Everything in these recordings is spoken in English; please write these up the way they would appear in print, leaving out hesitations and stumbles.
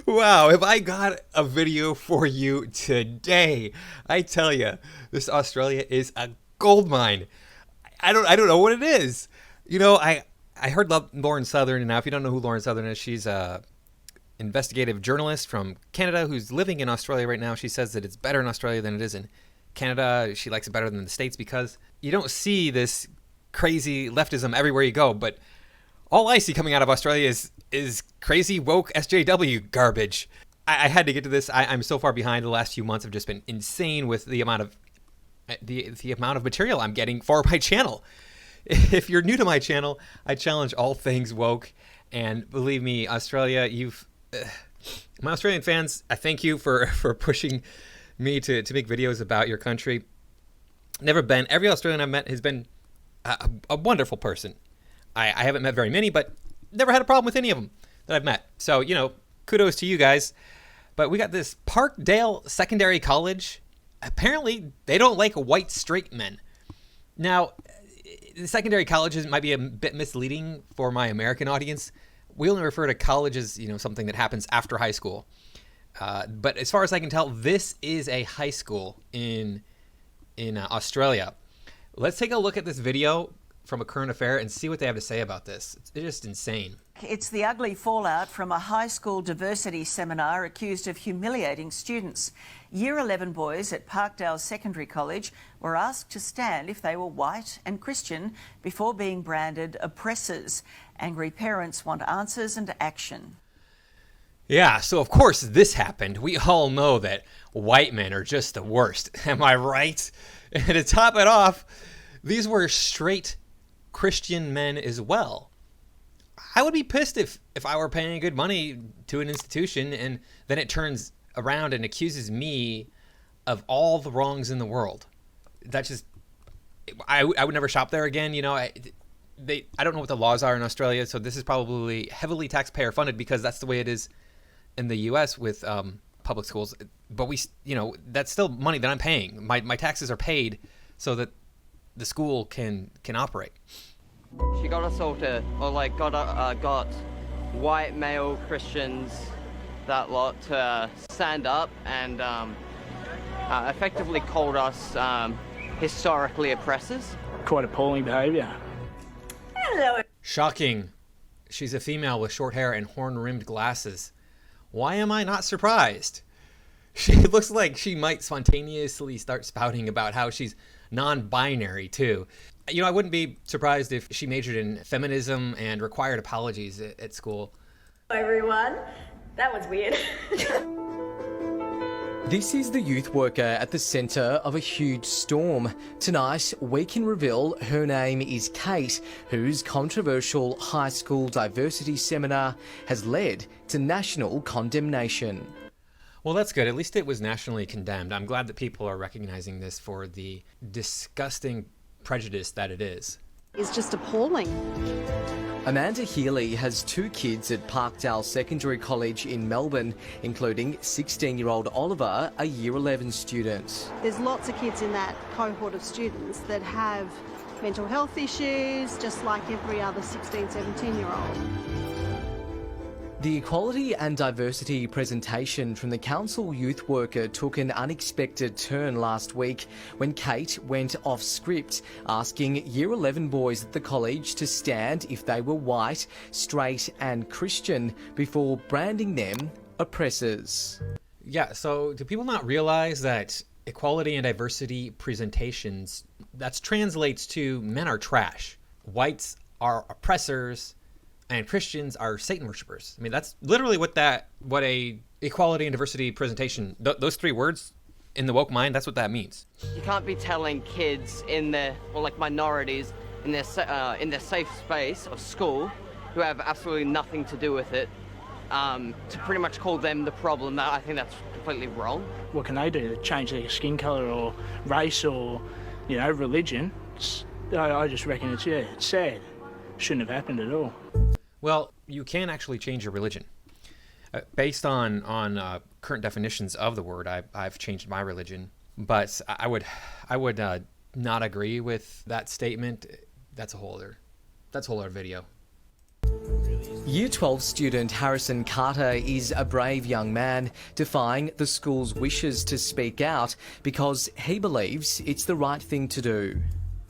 Wow, have I got a video for you today? I tell you, this Australia is a gold mine. I don't know what it is. I heard Lauren Southern, and now if you don't know who Lauren Southern is, she's a investigative journalist from Canada who's living in Australia right now. She says that it's better in Australia than it is in Canada. She likes it better than the States because you don't see this crazy leftism everywhere you go, but all I see coming out of Australia is crazy woke SJW garbage. I had to get to this. I'm so far behind. The last few months have just been insane with the amount of material I'm getting for my channel. If you're new to my channel, I challenge all things woke, and believe me, Australia, my Australian fans, I thank you for pushing me to make videos about your country. Never been. Every Australian I've met has been a wonderful person. I haven't met very many, but never had a problem with any of them that I've met. So, kudos to you guys. But we got this Parkdale Secondary College. Apparently, they don't like white straight men. Now, the secondary colleges might be a bit misleading for my American audience. We only refer to college as, something that happens after high school. But as far as I can tell, this is a high school in Australia. Let's take a look at this video from a current affair and see what they have to say about this. It's just insane. It's the ugly fallout from a high school diversity seminar accused of humiliating students. Year 11 boys at Parkdale Secondary College were asked to stand if they were white and Christian before being branded oppressors. Angry parents want answers and action. Yeah, so of course this happened. We all know that white men are just the worst. Am I right? And to top it off, these were straight Christian men as well. I would be pissed if I were paying good money to an institution and then it turns around and accuses me of all the wrongs in the world. That's just, I would never shop there again. I don't know what the laws are in Australia, so this is probably heavily taxpayer funded because that's the way it is in the US with public schools. But that's still money that I'm paying. My taxes are paid so that the school can operate. She got assaulted, or got white male Christians, that lot, to stand up and effectively called us historically oppressors. Quite appalling behaviour. Hello. Shocking. She's a female with short hair and horn-rimmed glasses. Why am I not surprised? She looks like she might spontaneously start spouting about how she's non-binary too. I wouldn't be surprised if she majored in feminism and required apologies at school. Hello everyone. That was weird. This is the youth worker at the centre of a huge storm. Tonight, we can reveal her name is Kate, whose controversial high school diversity seminar has led to national condemnation. Well, that's good. At least it was nationally condemned. I'm glad that people are recognizing this for the disgusting prejudice that it is. It's just appalling. Amanda Healy has 2 kids at Parkdale Secondary College in Melbourne, including 16-year-old Oliver, a Year 11 student. There's lots of kids in that cohort of students that have mental health issues, just like every other 16, 17-year-old. The equality and diversity presentation from the council youth worker took an unexpected turn last week when Kate went off script, asking Year 11 boys at the college to stand if they were white, straight and Christian before branding them oppressors. Yeah, so do people not realize that equality and diversity presentations, that translates to men are trash, whites are oppressors, and Christians are Satan worshipers? I mean, that's literally what a equality and diversity presentation, those 3 words in the woke mind, that's what that means. You can't be telling kids minorities in their safe space of school, who have absolutely nothing to do with it, to pretty much call them the problem. I think that's completely wrong. What can they do? Change their skin colour or race or, religion? I just reckon it's sad. Shouldn't have happened at all. Well, you can actually change your religion. Based on current definitions of the word, I've changed my religion, but I would not agree with that statement. That's a whole other video. Year 12 student Harrison Carter is a brave young man, defying the school's wishes to speak out because he believes it's the right thing to do.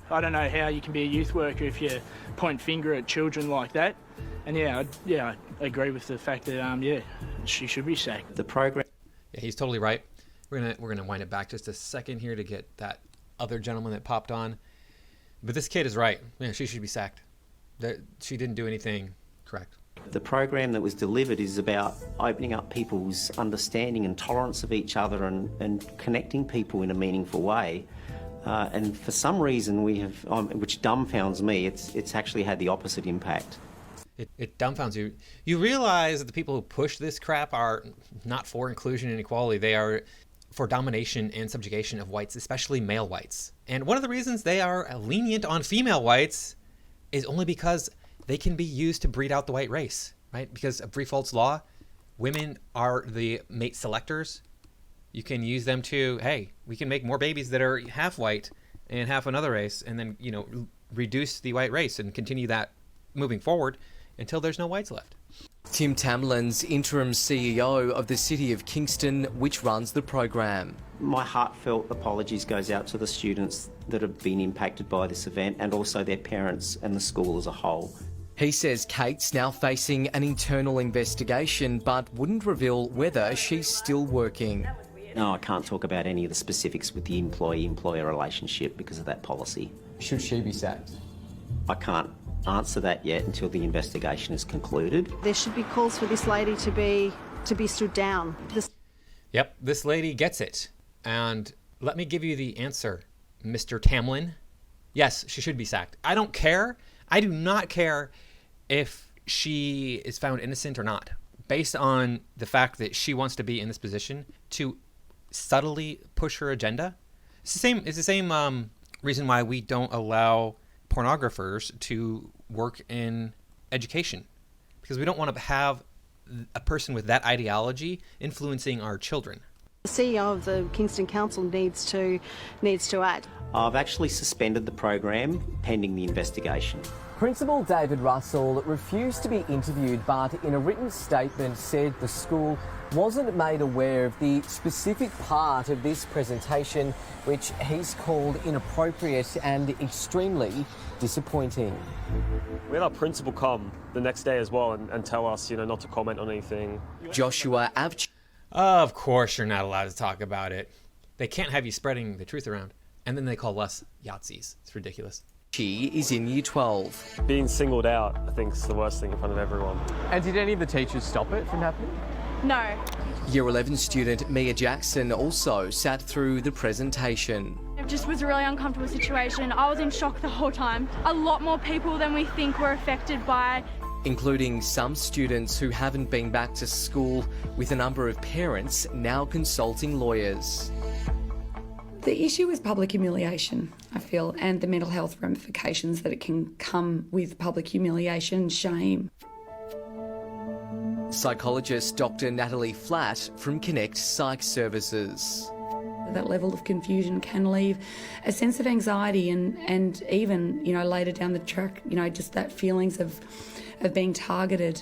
I don't know how you can be a youth worker if you point finger at children like that. And I agree with the fact that she should be sacked. The program. Yeah, he's totally right. We're gonna wind it back just a second here to get that other gentleman that popped on. But this kid is right. Yeah, she should be sacked. She didn't do anything correct. The program that was delivered is about opening up people's understanding and tolerance of each other and connecting people in a meaningful way. And for some reason we have, which dumbfounds me, it's actually had the opposite impact. It dumbfounds you. You realize that the people who push this crap are not for inclusion and equality. They are for domination and subjugation of whites, especially male whites. And one of the reasons they are lenient on female whites is only because they can be used to breed out the white race, right? Because of Freefolds law, women are the mate selectors. You can use them to, hey, we can make more babies that are half white and half another race, and then, reduce the white race and continue that moving forward until there's no whites left. Tim Tamlin's interim CEO of the City of Kingston, which runs the program. My heartfelt apologies goes out to the students that have been impacted by this event and also their parents and the school as a whole. He says Kate's now facing an internal investigation but wouldn't reveal whether she's still working. No, I can't talk about any of the specifics with the employee-employer relationship because of that policy. Should she be sacked? I can't answer that yet until the investigation is concluded. There should be calls for this lady to be stood down. Yep, this lady gets it. And let me give you the answer, Mr. Tamlin. Yes, she should be sacked. I don't care. I do not care if she is found innocent or not, based on the fact that she wants to be in this position to subtly push her agenda. It's the same reason why we don't allow pornographers to work in education, because we don't want to have a person with that ideology influencing our children. The CEO of the Kingston Council needs to act. I've actually suspended the program pending the investigation. Principal David Russell refused to be interviewed, but in a written statement said the school wasn't made aware of the specific part of this presentation, which he's called inappropriate and extremely disappointing. We had our principal come the next day as well and tell us, not to comment on anything. Joshua Avch. Of course you're not allowed to talk about it. They can't have you spreading the truth around. And then they call us Yahtzees. It's ridiculous. She is in Year 12. Being singled out, I think, is the worst thing in front of everyone. And did any of the teachers stop it from happening? No. Year 11 student Mia Jackson also sat through the presentation. It just was a really uncomfortable situation. I was in shock the whole time. A lot more people than we think were affected by, including some students who haven't been back to school, with a number of parents now consulting lawyers. The issue is public humiliation, I feel, and the mental health ramifications that it can come with public humiliation, shame. Psychologist Dr. Natalie Flatt from Connect Psych Services. That level of confusion can leave a sense of anxiety and even, later down the track, just that feelings of being targeted,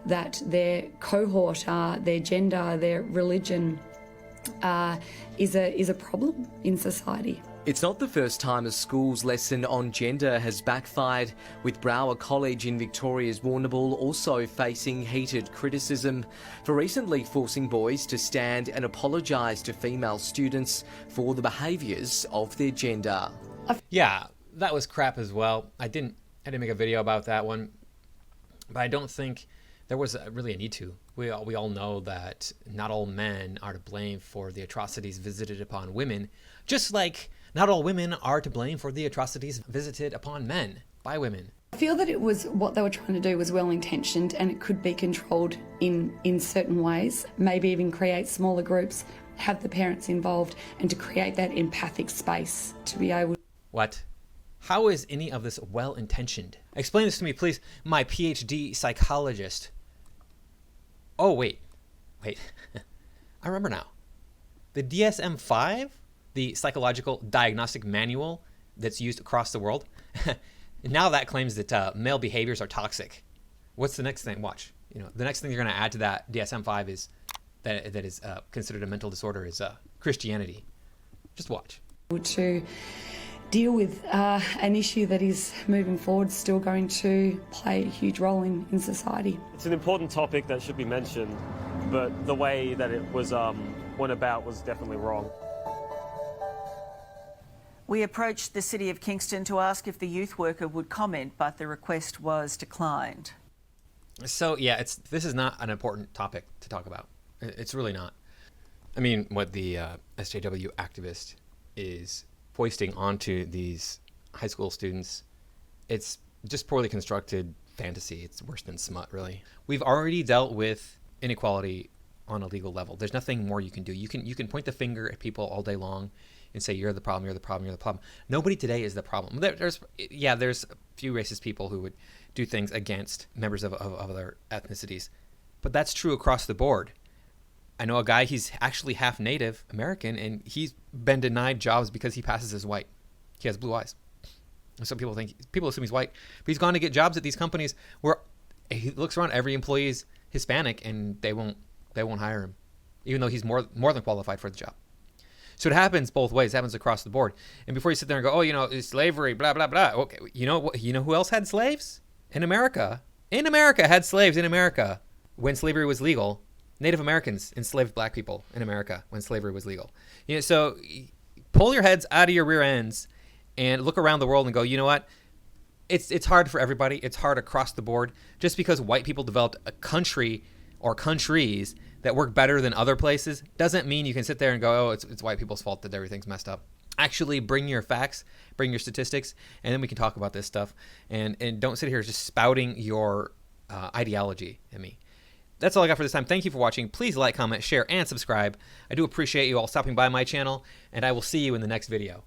that their cohort, their gender, their religion is a problem in society. It's not the first time a school's lesson on gender has backfired, with Brower College in Victoria's Warrnambool also facing heated criticism for recently forcing boys to stand and apologise to female students for the behaviours of their gender. Yeah, that was crap as well. I didn't make a video about that one, but I don't think there was really a need to. We all know that not all men are to blame for the atrocities visited upon women, just like not all women are to blame for the atrocities visited upon men by women. I feel that what they were trying to do was well-intentioned, and it could be controlled in certain ways, maybe even create smaller groups, have the parents involved, and to create that empathic space to be able. What? How is any of this well-intentioned? Explain this to me, please, my PhD psychologist. Oh, wait. I remember now. The DSM-5, the Psychological Diagnostic Manual that's used across the world, now that claims that male behaviors are toxic. What's the next thing? Watch. The next thing they're going to add to that DSM-5 is that is considered a mental disorder is Christianity. Just watch. To deal with an issue that is moving forward still going to play a huge role in society. It's an important topic that should be mentioned, but the way that it was went about was definitely wrong. We approached the City of Kingston to ask if the youth worker would comment, but the request was declined. So yeah, this is not an important topic to talk about. It's really not. I mean, what the SJW activist is foisting onto these high school students, it's just poorly constructed fantasy. It's worse than smut, really. We've already dealt with inequality on a legal level. There's nothing more you can do. You can point the finger at people all day long and say, you're the problem, you're the problem, you're the problem. Nobody today is the problem. There's a few racist people who would do things against members of other ethnicities, but that's true across the board. I know a guy, he's actually half Native American, and he's been denied jobs because he passes as white. He has blue eyes. And so people assume he's white, but he's gone to get jobs at these companies where he looks around, every employee is Hispanic, and they won't hire him, even though he's more than qualified for the job. So it happens both ways. It happens across the board. And before you sit there and go, it's slavery, blah, blah, blah. Okay, you know who else had slaves? In America. Had slaves in America when slavery was legal. Native Americans enslaved black people in America when slavery was legal. So pull your heads out of your rear ends and look around the world and go, you know what? It's hard for everybody. It's hard across the board. Just because white people developed a country or countries that work better than other places doesn't mean you can sit there and go, it's white people's fault that everything's messed up. Actually bring your facts, bring your statistics, and then we can talk about this stuff. And don't sit here just spouting your ideology at me. That's all I got for this time. Thank you for watching. Please like, comment, share, and subscribe. I do appreciate you all stopping by my channel, and I will see you in the next video.